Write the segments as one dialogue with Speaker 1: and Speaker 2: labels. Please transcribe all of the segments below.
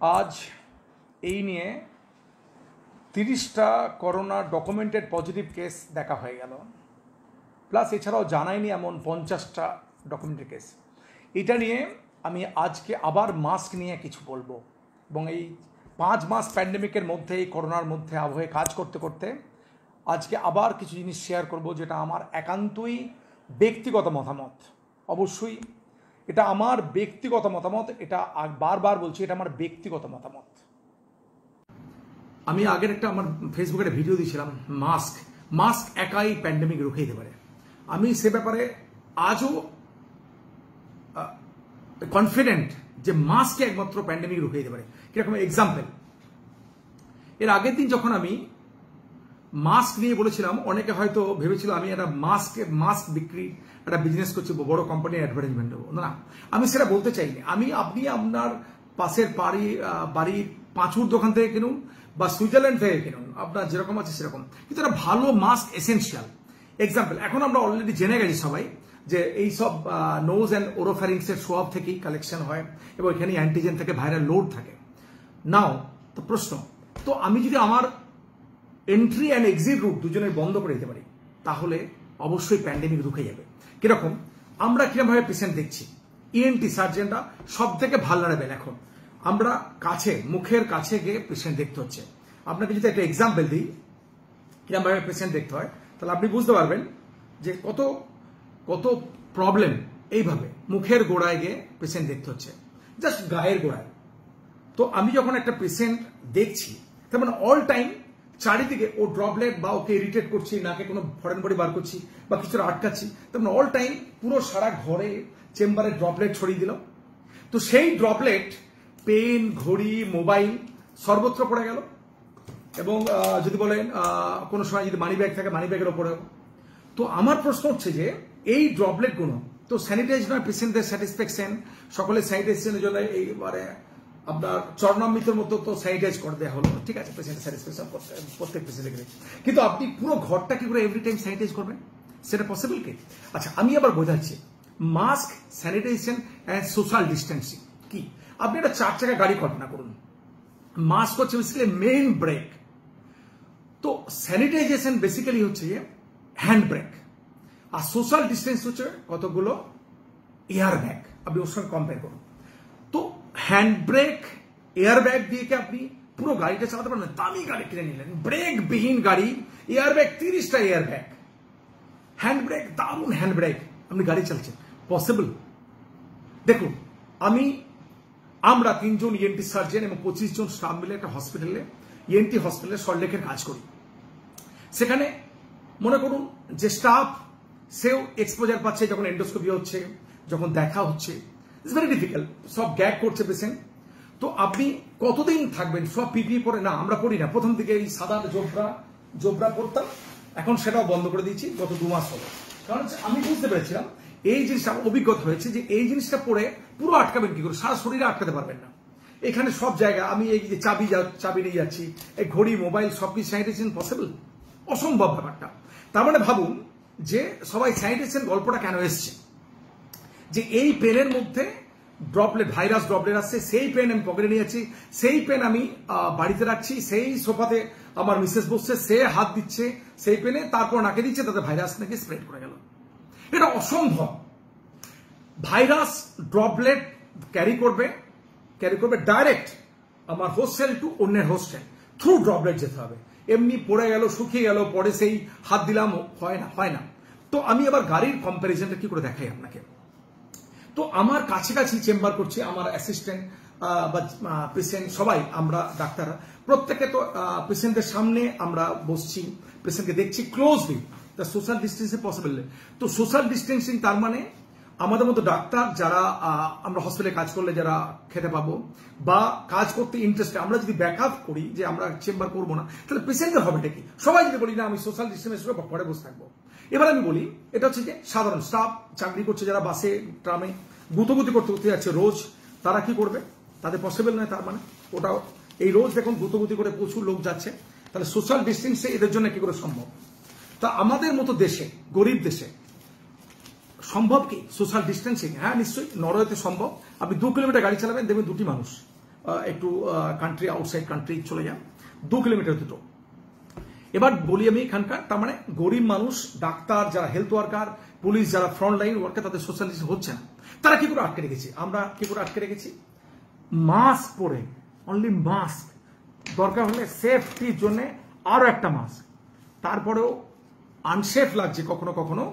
Speaker 1: আজ এই নিয়ে 30টা করোনা ডকুমেন্টেড পজিটিভ কেস দেখা হয়ে গেল, প্লাস এছাড়াও জানায়নি এমন 50টা ডকুমেন্টেড কেস। এটা নিয়ে আমি আজকে আবার মাস্ক নিয়ে কিছু বলবো, এবং এই 5 মাস প্যান্ডেমিকের মধ্যে, এই করোনার মধ্যে আবহে কাজ করতে করতে আজকে আবার কিছু জিনিস শেয়ার করব, যেটা আমার একান্তই ব্যক্তিগত মতামত। অবশ্যই এটা আমার ব্যক্তিগত মতামত, এটা বারবার বলছি, এটা আমার ব্যক্তিগত মতামত। আমি আগের একটা আমার ফেসবুকে ভিডিও দিয়েছিলাম, মাস্ক একাই প্যান্ডেমিক রুখে দিতে পারে। আমি সে ব্যাপারে আজও কনফিডেন্ট যে মাস্কে একমাত্র প্যান্ডেমিক রুখে দিতে পারে। কিরকম এক্সাম্পল, এর আগের দিন যখন আমি মাস্ক নিয়ে বলেছিলাম, অনেকে হয়তো ভেবেছিল আমি একটা মাস্ক বিক্রি একটা বিজনেস করছি, বড় কোম্পানির অ্যাডভার্টাইজমেন্ট দেবো। না, আমি সেটা বলতে চাইনি। আপনি আপনার পাশের বাড়ির পাঁচুর দোকান থেকে কিনুন বা সুইজারল্যান্ড থেকে কিনুন, আপনার যেরকম আছে সেরকম, কিন্তু একটা ভালো মাস্ক এসেনশিয়াল। এক্সাম্পল, এখন আমরা অলরেডি জেনে গেছি সবাই যে এই সব নোজ অ্যান্ড ওরোফ্যারিংসের সোয়াব থেকেই কালেকশন হয়, এবং এখানে অ্যান্টিজেন থেকে ভাইরাল লোড থাকে। নাও তো প্রশ্ন, তো আমি যদি আমার এন্ট্রি অ্যান্ড এক্সিট রুট দুজনের বন্ধ করে দিতে পারি, তাহলে অবশ্যই প্যান্ডেমিক রুখে যাবে। কিরকম, আমরা কিরকমভাবে পেশেন্ট দেখছি, ইএনটি সার্জনরা সব থেকে ভালনারেবল। এখন আমরা মুখের কাছে গিয়ে পেশেন্ট দেখতে হচ্ছে। আপনাকে যদি একটা এক্সাম্পল দিই কিরকমভাবে পেশেন্ট দেখতে হয়, তাহলে আপনি বুঝতে পারবেন যে কত প্রবলেম এইভাবে মুখের গোড়ায় গিয়ে পেশেন্ট দেখতে হচ্ছে, জাস্ট গায়ের গোড়ায়। তো আমি যখন একটা পেশেন্ট দেখছি, তার মানে অল টাইম চারিদিকে ও ড্রপলেট বা ওকে ইরিটেট করছি, নাকে কোনো ফরেন বডি বার করছি বা কিছু আটকাচ্ছি, তার মানে অল টাইম পুরো সারা ঘরে চেম্বারে ড্রপলেট ছড়িয়ে দিল। তো সেই ড্রপলেট পেন, ঘড়ি, মোবাইল সর্বত্র পড়ে গেল। এবং যদি বলেন কোনো সময় যদি মানি ব্যাগ থাকে, মানি ব্যাগের ওপরেও। তো আমার প্রশ্ন হচ্ছে যে এই ড্রপলেটগুলো তো স্যানিটাইজ নয়, পেশেন্টদের স্যাটিসফ্যাকশন, সকলের স্যানিটাইজেশনের জন্য এইবারে আপনার চরণামৃতের মতো তো স্যানিটাইজ করে দেওয়া হলো, ঠিক আছে, পেশেন্টের স্যাটিসফ্যাকশন প্রত্যেক পেশেন্টের ক্ষেত্রে। কিন্তু আপনি পুরো ঘরটা কি করে এভরি টাইম স্যানিটাইজ করবেন, সেটা পসিবল কি? আচ্ছা, আমি আবার বোঝাচ্ছি mask, sanitisation and social distancing কি। আপনি একটা 4 চাকা গাড়ি কল্পনা করুন, মাস্ক হচ্ছে বেসিক্যালি মেইন ব্রেক, তো স্যানিটাইজেশন বেসিক্যালি হচ্ছে হ্যান্ড ব্রেক, আর সোশ্যাল ডিস্টেন্স হচ্ছে কতগুলো এয়ার ব্যাগ। আপনি ওর সঙ্গে কম্পেয়ার করুন। তো হ্যান্ড ব্রেক, এয়ার ব্যাগ দিয়ে কি আপনি পুরো গাড়িটা চালাতে পারবেন? দামি গাড়ি কিনে নিলেন, ব্রেক বিহীন গাড়ি, এয়ার ব্যাগ 30টা এয়ার ব্যাগ, হ্যান্ড ব্রেক, দারুণ হ্যান্ড ব্রেক, আপনি গাড়ি চালাচ্ছেন, পসিবল? দেখুন, আমরা 3 জন ইএনটি সার্জন এবং 25 জন স্টাফ মিলে একটা হসপিটালে, ইএনটি হসপিটালে সল্টলেকের কাজ করি। সেখানে মনে করুন যে স্টাফ, সেও এক্সপোজার পাচ্ছে যখন এন্ডোস্কোপি হচ্ছে, যখন দেখা হচ্ছে, ইটস ভেরি ডিফিকাল্ট, সব গ্যাগ করছে পেশেন্ট। তো আপনি কতদিন থাকবেন? সব পিপি পরে না, আমরা পড়ি না, প্রথম দিকে এই সাদা জোবরা পরতাম, এখন সেটাও বন্ধ করে দিয়েছি গত 2 মাস হলো। কারণ আমি বুঝতে পেরেছিলাম, এই জিনিসটা অভিজ্ঞতা হয়েছে যে এই জিনিসটা পরে পুরো আটকাবেন কি করে, সারা শরীরে আটকাতে পারবেন না। এখানে সব জায়গা আমি এই যে চাবি নিয়ে যাচ্ছি, এই ঘড়ি, মোবাইল সবকিছু স্যানিটাইজেশন পসিবল? অসম্ভব ব্যাপারটা। তার মানে ভাবুন যে সবাই স্যানিটাইজেশন গল্পটা কেন এসছে, যে এই পেনের মধ্যে ভাইরাস ড্রপলেট আসছে, সেই পেন আমি পকেটে নিয়ে যাচ্ছি, সেই পেন আমি বাড়িতে রাখছি, সেই সোফাতে আমার মিসেস বসছে, সে হাত দিচ্ছে সেই পেনে, তারপর নাকে দিচ্ছে, তাতে ভাইরাস নাকি স্প্রেড করে গেল। এটা অসম্ভব। ভাইরাস ড্রপলেট ক্যারি করবে ডাইরেক্ট আমার হোস্টেল টু অন্যের হোস্টেল, থ্রু ড্রপলেট যেতে হবে। এমনি পড়ে গেল, শুকিয়ে গেল, পরে সেই হাত দিলাম, হয় না। তো আমি আবার গাড়ির কম্প্যারিজনটা কি করে দেখাই আপনাকে। তো আমার কাছাকাছি চেম্বার করছি, আমার অ্যাসিস্ট্যান্ট বা পেশেন্ট সবাই, আমরা ডাক্তাররা প্রত্যেকে তো পেশেন্টের সামনে আমরা বসছি, পেশেন্টকে দেখছি ক্লোজলি, তা সোশ্যাল ডিস্টেন্সিং পসিবল। তো সোশ্যাল ডিস্টেন্সিং তার মানে আমাদের মতো ডাক্তার যারা আমরা হসপিটালে কাজ করলে যারা খেতে পাবো বা কাজ করতে ইন্টারেস্টেড, আমরা যদি ব্যাকআপ করি যে আমরা চেম্বার করবো না, তাহলে পেশেন্টের হবেটা কি? সবাই যদি বলি না আমি সোশ্যাল ডিস্টেন্সের পরে বসে থাকবো। এবার আমি বলি, এটা হচ্ছে যে সাধারণ স্টাফ চাকরি করছে, যারা বাসে ট্রামে গুতগুতি করতে যাচ্ছে রোজ, তারা কি করবে? তাদের পসিবল নয়। তার মানে ওটাও এই রোজ দেখুন গুতগুতি করে প্রচুর লোক যাচ্ছে, তাহলে সোশ্যাল ডিস্টেন্সে এদের জন্য কি করে সম্ভব? তা আমাদের মতো দেশে, গরিব দেশে সম্ভব কি সোশ্যাল ডিস্টেন্সিং? হ্যাঁ, নিশ্চয়ই নরওয়েতে সম্ভব। আপনি 2 কিলোমিটার গাড়ি চালাবেন, দেখবেন 2টি মানুষ একটু কান্ট্রি আউটসাইড কান্ট্রি চলে যান, 2 কিলোমিটার দুটো। এবার বলি আমি এখানকার, তার মানে গরিব মানুষ, ডাক্তার, যারা হেলথ ওয়ার্কার, পুলিশ, যারা ফ্রন্ট লাইন ওয়ার্কার, তাদের সোশ্যাল ডিস্টেন্স হচ্ছে না। তারা কি করে আটকে রেখেছি? আমরা কি করে আটকে রেখেছি? মাস্ক পরে, অনলি মাস্ক, দরকার হলে সেফটির জন্য আরো একটা মাস্ক, তারপরেও আনসেফ লাগছে কখনো কখনো,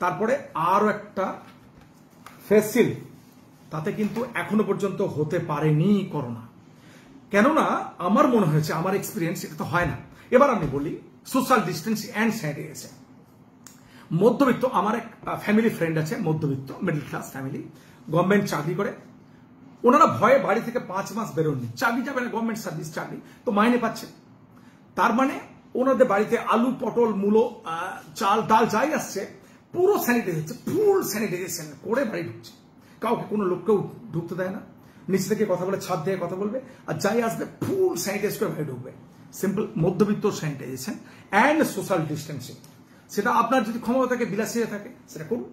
Speaker 1: তারপরে আরো একটা ফেস শিল্ড, তাতে কিন্তু এখনো পর্যন্ত হতে পারেনি করোনা। কেননা আমার মনে হয়েছে, আমার এক্সপিরিয়েন্স, এটা তো হয় না। এবার আমি বলি সোশ্যাল ডিস্টেন্স অ্যান্ড স্যানিটাইজেশন। মধ্যবিত্ত, আমার এক ফ্যামিলি ফ্রেন্ড আছে, মধ্যবিত্ত মিডল ক্লাস ফ্যামিলি, গভর্নমেন্ট চাকরি করে। ওনারা ভয়ে বাড়ি থেকে 5 মাস বেরোননি, চাকরি যাবে না, গভর্নমেন্ট সার্ভিস চাকরি তো মাইনে পাচ্ছে। তার মানে ওনাদের বাড়িতে আলু, পটল, মূলো, চাল, ডাল যাই আসছে পুরো স্যানিটাইজ হচ্ছে, ফুল স্যানিটাইজেশন করে বাড়ি ঢুকছে। কাউকে কোনো লোককেও ঢুকতে দেয় না, নিচে থেকে কথা বলে, ছাদ দিয়ে কথা বলবে, আর যাই আসবে ফুল স্যানিটাইজ করে বাড়ি ঢুকবে। সিম্পল মধ্যবিত্ত স্যানিটাইজেশন অ্যান্ড সোশ্যাল ডিস্টেন্সিং। সেটা আপনার যদি ক্ষমতা থাকে, বিলাসিতা থাকে, সেটা করুন,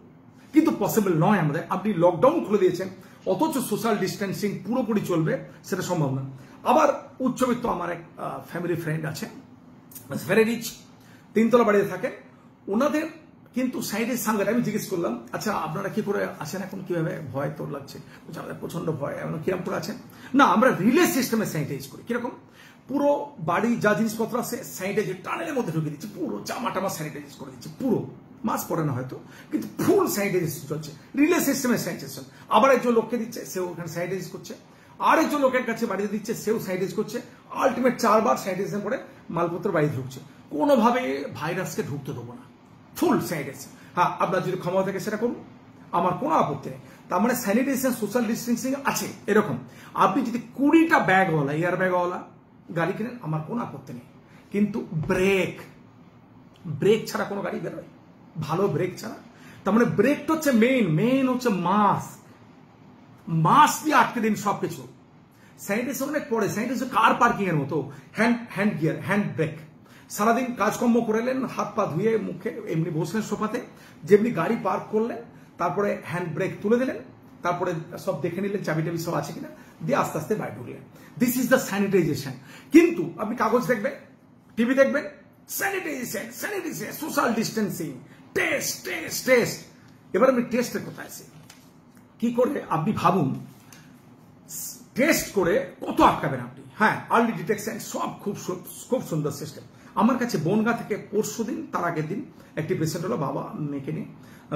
Speaker 1: কিন্তু পসিবল নয় আমাদের। আপনি লকডাউন খুলে দিয়েছেন, অথচ সোশ্যাল ডিস্টেন্সিং পুরোপুরি চলবে, সেটা সম্ভব না। আবার উচ্চবিত্ত আমার এক ফ্যামিলি ফ্রেন্ড আছে, ভেরি রিচ, 3 তলা বাড়িতে থাকেন, ওনাদের কিন্তু সাইডের সাঙ্গার। আমি জিজ্ঞেস করলাম, আচ্ছা আপনারা কি করে আছেন এখন, কিভাবে? ভয় তোর লাগছে? আমাদের প্রচন্ড ভয়। এমন কিরকম করে আছেন? না, আমরা রিলে সিস্টেমে স্যানিটাইজ করি। কিরকম? পুরো বাড়ি যা জিনিসপত্র আছে স্যানিটাইজার টানেলের মধ্যে ঢুকে দিচ্ছি, পুরো জামা টামা স্যানিটাইজ করে দিচ্ছি, পুরো মাস্ক পরে না হয়তো, কিন্তু ফুল স্যানিটাইজেশন চলছে, রিলে সিস্টেমে স্যানিটাইজেশন। আবার একজন লোককে দিচ্ছে, সেও ওখানে স্যানিটাইজ করছে, আর একজন লোকের কাছে বাড়িতে দিচ্ছে, সেও স্যানিটাইজ করছে। আলটিমেট 4 বার স্যানিটাইজেশন করে মালপত্র বাড়ি ঢুকছে। কোনোভাবে ভাইরাসকে ঢুকতে দেবো না, ফুল স্যানিটাইজেশন। হ্যাঁ, আপনার যদি ক্ষমতা থাকে সেটা করুন, আমার কোনো আপত্তি নেই। তার মানে স্যানিটাইজেশন, সোশ্যাল ডিস্টেন্সিং আছে। এরকম আপনি যদি 20টা ব্যাগওয়ালা, এয়ার ব্যাগওয়ালা গাড়ি কিনেন, আমার কোনো আপত্তি নেই, কিন্তু ব্রেক ছাড়া কোনো গাড়ি বেরোয়, ভালো ব্রেক ছাড়া। তার মানে ব্রেকটা হচ্ছে মেইন হচ্ছে মাস্ক দিয়ে আটকে দিন সবকিছু। স্যানিটাইজেশন অনেক পরে, স্যানিটাইজেশন কার পার্কিং এর মতো, হ্যান্ড গিয়ার, হ্যান্ড ব্রেক। সারাদিন কাজকর্ম করেলেন, হাত পা ধুয়ে মুখে এমনি বসলেন সোফাতে, যেমনি গাড়ি পার্ক করলেন, তারপরে হ্যান্ড ব্রেক তুলে দিলেন, তারপরে সব দেখে নিলেন চাবি টাবি সব আছে কিনা, দিয়ে আস্তে আস্তে বাইরে ঢুকলেন। This is the sanitisation. কিন্তু আপনি কাগজ দেখবেন, টিভি দেখবেন, স্যানিটাইজেশন, সোশ্যাল ডিস্টেন্সিং, টেস্ট। এবার আমি টেস্টের কোথায় আছি, কি করে আপনি ভাবুন, টেস্ট করে কত আটকাবেন আপনি? হ্যাঁ, আর্লি ডিটেকশন সব খুব সুন্দর সিস্টেম। আমার কাছে বনগা থেকে পরশুদিন, তার আগের দিন একটি পেশেন্ট হলো, বাবা মেয়েকে নিয়ে।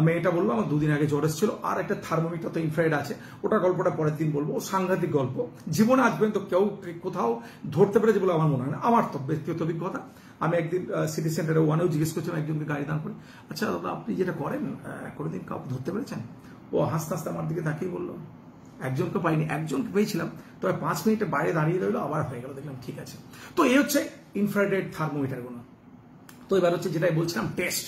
Speaker 1: মেয়েটা বললো আমার 2 দিন আগে জ্বর এসেছিল, আর একটা থার্মোমিটার তো ইনফ্রারেড আছে, ওটা গল্পটা পরের দিন বলবো। সাংঘাতিক গল্প, জীবনে আজ পর্যন্ত কেউ কোথাও ধরতে পেরেছে বলে আমার মনে হয় না। আমার তো ব্যক্তিগত অভিজ্ঞতা, আমি একদিন সিটি সেন্টারে ওয়ানেও জিজ্ঞেস করছিলাম একজনকে গাড়ি দান করে, আচ্ছা দাদা আপনি যেটা করেন কোনোদিন কাউকে ধরতে পেরেছেন? ও হাসতে হাসতে আমার দিকে তাকিয়ে বললো, একজনকে পাইনি, একজনকে পেয়েছিলাম, তবে 5 মিনিটের বাইরে দাঁড়িয়ে রইলো, আবার হয়ে গেল। দেখলাম ঠিক আছে। তো এই হচ্ছে ইনফ্রারেড থার্মোমিটার গুলো। তো এবার হচ্ছে যেটাই বলছিলাম, টেস্ট।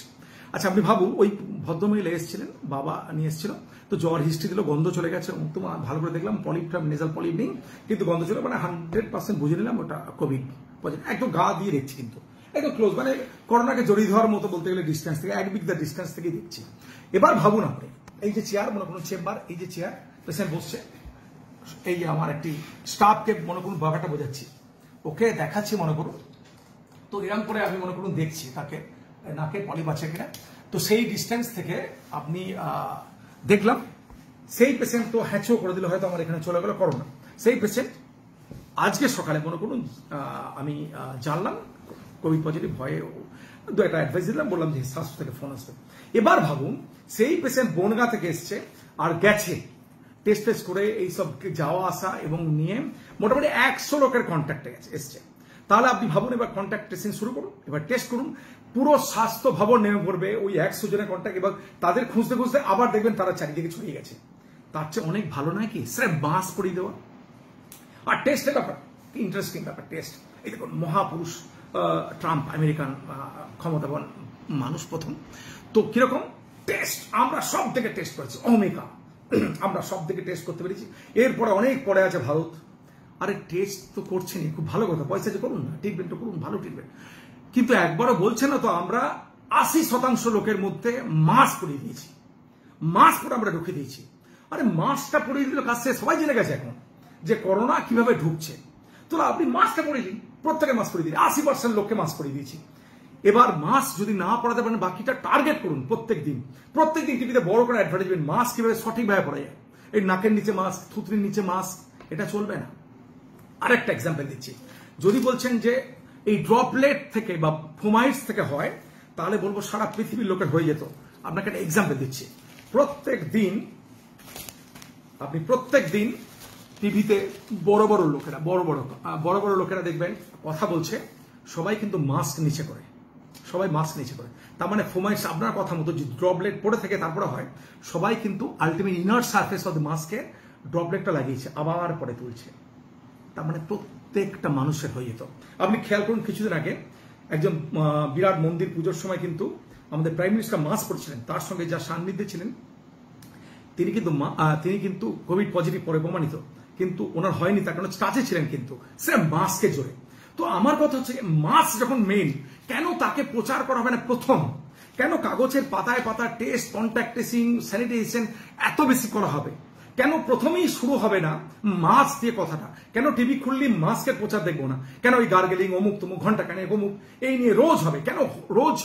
Speaker 1: আচ্ছা আপনি ভাবুন, ওই ভদ্রমহিলা এসেছিলেন, বাবা নিয়ে এসেছিল, তো জ্বর হিস্ট্রি দিল, গন্ধ চলে গেছে, তো ভালো করে দেখলাম পলিপটা নেজাল পলিপ নেই, কিন্তু গন্ধ চলে, মানে 100% বুঝে নিলাম ওটা কোভিড পজিটিভ। একদম গা দিয়ে দেখছি, কিন্তু একদম ক্লোজ, মানে করোনাকে জড়িয়ে ধরার মতো বলতে গেলে ডিস্টেন্স থেকে, 1 বিঘা ডিস্টেন্স থেকে দেখছি। এবার ভাবুন আপনি, এই যে চেয়ার, মনে করুন চেম্বার, এই যে চেয়ার, পেশেন্ট বসছে, এই যে আমার একটি স্টাফকে মনে করুন ব্যাপারটা বোঝাচ্ছি, ওকে দেখাচ্ছি মনে করুন, তো এরকম করে আমি মনে করুন দেখছি তাকে নাকে পলিপ আছে কিনা। তো সেই ডিস্টেন্স থেকে আপনি দেখলাম, সেই পেশেন্ট তো হ্যাঁচো করে দিল, হয়তো আমার এখানে চলে গেল করোনা। সেই পেশেন্ট আজকে সকালে মনে করুন আমি জানলাম কোভিড পজিটিভ, ভয়ে 2-একটা অ্যাডভাইস দিলাম, বললাম যে স্বাস্থ্য থেকে ফোন আসবে। এবার ভাবুন, সেই পেশেন্ট বনগা থেকে এসছে আর গেছে টেস্ট করে এইসব যাওয়া আসা এবং নিয়ে মোটামুটি 100 লোকের কন্ট্যাক্টে এসছে। তাহলে আপনি ভাবুন, এবার কন্ট্যাক্ট ট্রেসিং শুরু করুন, এবার টেস্ট করুন, পুরো স্বাস্থ্য ভবন নেমে পড়বে ওই 100 জনের কন্ট্যাক্ট, এবং তাদের খুঁজতে খুঁজতে আবার দেখবেন তারা চারিদিকে ছড়িয়ে গেছে। তার চেয়ে অনেক ভালো নয় কি স্রেফ মাস্ক পরিয়ে দেওয়া? আর টেস্টের ব্যাপার ইন্টারেস্টিং ব্যাপার, টেস্ট। এই দেখুন, মহাপুরুষ ট্রাম্প, আমেরিকান ক্ষমতাবান মানুষ প্রথম, তো কিরকম টেস্ট, আমরা সব থেকে টেস্ট করেছি, অমেরিকা আমরা সব থেকে টেস্ট করতে পেরেছি। এরপরে অনেক পরে আছে ভারত। আরে টেস্ট তো করছেনই, খুব ভালো কথা, পয়সা যে করুন না, ট্রিটমেন্ট তো করুন, ভালো ট্রিটমেন্ট, কিন্তু একবারও বলছে না তো আমরা 80% লোকের মধ্যে মাস্ক পরিয়ে দিয়েছি, মাস্ক পরে আমরা ঢুকে দিয়েছি। আরে মাস্কটা পরিয়ে দিল কাজ শেষ, সবাই জেনে গেছে এখন। যে করোনা কিভাবে ঢুকছে। তো আপনি মাস্কটা পরে দিন, প্রত্যেকে মাস্ক পরে দিন, 80% লোককে মাস্ক পরে দিয়েছি। এবার মাস্ক যদি না পরাতে পারেন বাকিটা টার্গেট করুন প্রত্যেক দিন টিভিতে বড় করে অ্যাডভার্টাইজমেন্ট, মাস্ক কিভাবে সঠিকভাবে পরা যায়। এই নাকের নিচে মাস্ক, থুতনির নিচে মাস্ক, এটা চলবে না। আরেকটা এক্সাম্পল দিচ্ছি, যদি বলছেন যে এই ড্রপলেট থেকে বা ফোমাইটস থেকে হয়, তাহলে বলবো সারা পৃথিবীর লোকের হয়ে যেত। আপনাকে একটা এক্সাম্পল দিচ্ছি, প্রত্যেক দিন টিভিতে বড় বড় লোকেরা দেখবেন কথা বলছে, সবাই কিন্তু মাস্ক নিচে করে, তার মানে ফোমাইটস আপনার কথা মতো যে ড্রপলেট পড়ে থেকে তারপরে হয়, সবাই কিন্তু ultimate inner surface of the মাস্কে ড্রপলেটটা লাগিয়েছে, আবার পরে তুলছে। তার মানে প্রত্যেকটা মানুষের হয়ে যেত। আপনি খেয়াল করুন, কিছুদিন আগে একজন বিরাট মন্দির পুজোর সময় কিন্তু আমাদের প্রাইম মিনিস্টার মাস্ক পরেছিলেন, তার সঙ্গে যা সান্নিধ্যে ছিলেন তিনি কিন্তু কোভিড পজিটিভ পরে প্রমাণিত, কিন্তু ওনার হয়নি, তার কারণে টাচে ছিলেন কিন্তু সে মাস্কের জোরে। তো আমার কথা হচ্ছে মাস্ক যখন মেইন, কেন তাকে প্রচার করা হবে না প্রথম? কেন কাগজের পাতায় টেস্ট, কন্ট্যাক্ট ট্রেসিং, স্যানিটাইজেশন এত বেশি করা হবে? কেন প্রথমেই শুরু হবে না মাস্ক দিয়ে কথাটা? কেন টিভি খুললি মাস্কের প্রচার দেখবো না? কেন ওই গার্গেলিং, অমুক তমুক, ঘন্টা কানে অমুক, এই নিয়ে রোজ হবে? কেন রোজ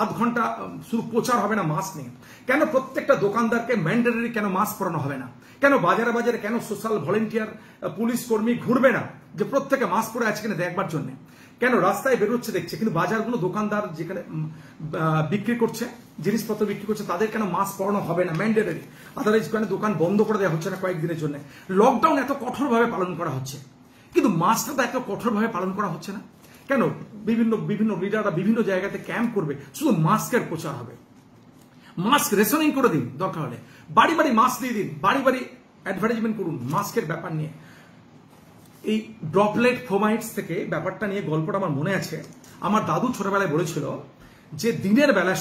Speaker 1: আধ ঘন্টা শুধু প্রচার হবে না মাস্ক নিয়ে? কেন প্রত্যেকটা দোকানদারকে ম্যান্ডেটরি কেন মাস্ক পরানো হবে না? কেন বাজারে কেন সোশ্যাল ভলেন্টিয়ার পুলিশ কর্মী ঘুরবে না যে প্রত্যেকে মাস্ক পরে আছে কিনা দেখবার জন্য? কেন রাস্তায় বেরোচ্ছে দেখছে, কিন্তু বাজারগুলো দোকানদার যেখানে বিক্রি করছে, জিনিসপত্র বিক্রি করছে, তাদের কেন মাস্ক পরানো হবে না ম্যান্ডেটরি? আদারওয়াইজ কেন দোকান বন্ধ করে দেওয়া হচ্ছে না কয়েকদিনের জন্য? লকডাউন এত কঠোরভাবে পালন করা হচ্ছে, কিন্তু মাস্কটা তো এত কঠোরভাবে পালন করা হচ্ছে না কেন? বিভিন্ন লিডাররা বিভিন্ন জায়গাতে ক্যাম্প করবে, শুধু মাস্কের প্রচার হবে। মাস্ক রেশনিং করে দিন, দরকার হলে বাড়ি মাস্ক দিয়ে দিন, বাড়ি অ্যাডভার্টাইজমেন্ট করুন মাস্কের ব্যাপার নিয়ে। এই ড্রপলেট ফোমাইটস থেকে ব্যাপারটা নিয়ে গল্পটা আমার মনে আছে। আমার দাদু ছোটবেলায় বলেছিল যে দিনের বেলা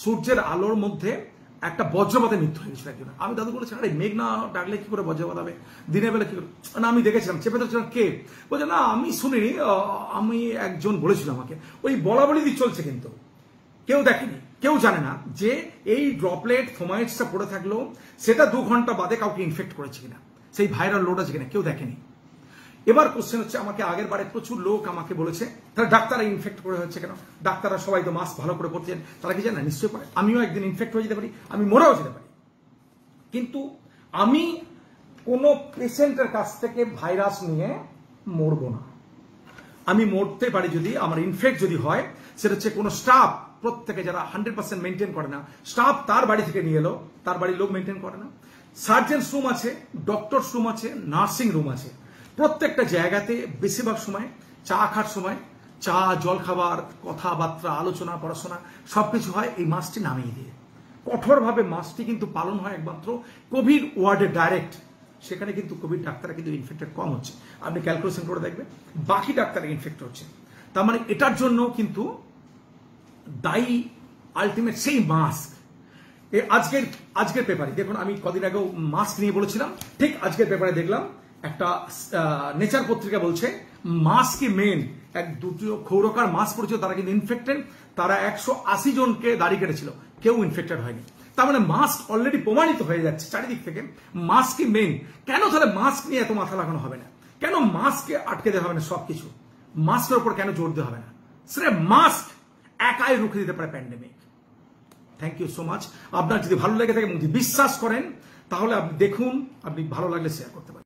Speaker 1: সূর্যের আলোর মধ্যে একটা বজ্রপাতে মৃত্যু হয়েছিল একজন। আমি দাদু বলেছি, আরে মেঘ না ডাকলে কি করে বজ্রপাত হবে, দিনের বেলা কি করে? না আমি দেখেছিলাম, চেপে ধরছিলাম, কে বলছে? না আমি শুনিনি, আমি একজন বলেছিল আমাকে। ওই বলাবলি দিয়ে চলছে, কিন্তু কেউ দেখেনি, কেউ জানে না যে এই ড্রপলেট ফোমাইটসটা পড়ে থাকলেও সেটা 2 ঘন্টা বাদে কাউকে ইনফেক্ট করেছে কিনা, সেই ভাইরাল লোড আছে কিনা, কেউ দেখেনি। এবার কোশ্চেন হচ্ছে, আমাকে আগের বারে প্রচুর লোক আমাকে বলেছে তাহলে ডাক্তাররা ইনফেক্ট করে হচ্ছে কেন? ডাক্তাররা সবাই তো মাস্ক ভালো করে পড়ছেন, তারা কি জানে? নিশ্চয়ই পারে। আমিও একদিন ইনফেক্ট হয়ে যেতে পারি, আমি মরেও যেতে পারি, কিন্তু আমি কোনো পেশেন্টের কাছ থেকে ভাইরাস নিয়ে মরবো না। আমি মরতে পারি যদি আমার ইনফেক্ট যদি হয়, সেটা হচ্ছে কোনো স্টাফ, প্রত্যেকে যারা 100% মেনটেন করে না, স্টাফ তার বাড়ি থেকে নিয়ে এলো, তার বাড়ির লোক মেনটেন করে না, সার্জেন্টস রুম আছে, ডক্টরস রুম আছে, নার্সিং রুম আছে, প্রত্যেকটা জায়গাতে বেশিরভাগ সময় চা খাওয়ার সময় চা, জল খাবার, কথাবার্তা, আলোচনা, পড়াশোনা সবকিছু হয় এই মাস্কটি নামিয়ে দিয়ে। কঠোরভাবে মাস্কটি কিন্তু পালন হয় একমাত্র কোভিড ওয়ার্ডে ডাইরেক্ট, সেখানে কিন্তু কোভিড ডাক্তাররা কিন্তু ইনফেক্টেড কম হচ্ছে। আপনি ক্যালকুলেশন করে দেখবেন, বাকি ডাক্তাররা ইনফেক্ট হচ্ছে। তার মানে এটার জন্য কিন্তু দায়ী আলটিমেট সেই মাস্ক। আজকের পেপারে দেখুন, আমি কদিন আগেও মাস্ক নিয়ে বলেছিলাম, ঠিক আজকের পেপারে দেখলাম একটা নেচার পত্রিকা বলছে মাস্কই মেন। এক দুটো ক্ষৌরকার মাস্ক পড়েছিল, তারা কিন্তু ইনফেক্টেড, তারা 180 জনকে দাড়ি কেটেছিল, কেউ ইনফেক্টেড হয়নি। তার মানে মাস্ক অলরেডি প্রমাণিত হয়ে যাচ্ছে চারিদিক থেকে মাস্কই মেন। কেন তাহলে মাস্ক নিয়ে এত মাথা লাগানো হবে না? কেন মাস্ককে আটকে দেওয়া হবে না? সবকিছু মাস্কের উপর কেন জোর দেওয়া হবে না? সেটা মাস্ক একাই রুখে দিতে পারে pandemic. Thank you so much. আপনার যদি ভালো লেগে থাকে এবং যদি বিশ্বাস করেন, তাহলে আপনি দেখুন, আপনি ভালো লাগলে শেয়ার করতে পারেন।